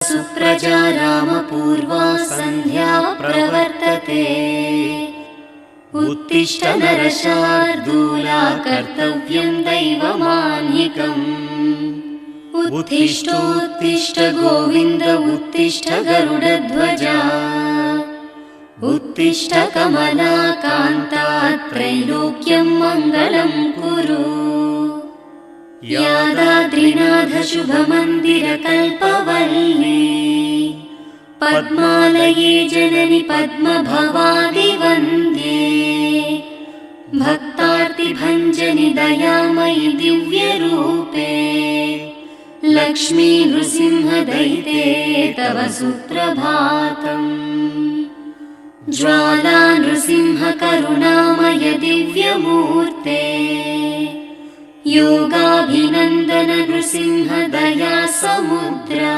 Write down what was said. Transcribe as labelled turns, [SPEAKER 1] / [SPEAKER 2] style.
[SPEAKER 1] सुप्रजा रामपूर्वा सन्ध्या प्रवर्तते। उत्तिष्ठ नरशार्दूला कर्तव्यं दैवमान्यिकम्। उत्तिष्ठोत्तिष्ठ गोविन्द उत्तिष्ठ गरुडध्वजा। उत्तिष्ठ कमलाकान्ता त्रैलोक्यं मङ्गलं कुरु। यादाद्रिनाथ शुभमन्दिरकल्पवल्ली। पद्मालये जननि पद्मभवादिवन्द्ये। भक्तार्तिभञ्जनि दयामयि दिव्यरूपे। लक्ष्मी नृसिंहदयिते तव सुप्रभातम्। ज्वाला नृसिंह करुणामय दिव्यमूर्ते। योगाभिनन्दन नृसिंह दया समुद्रा।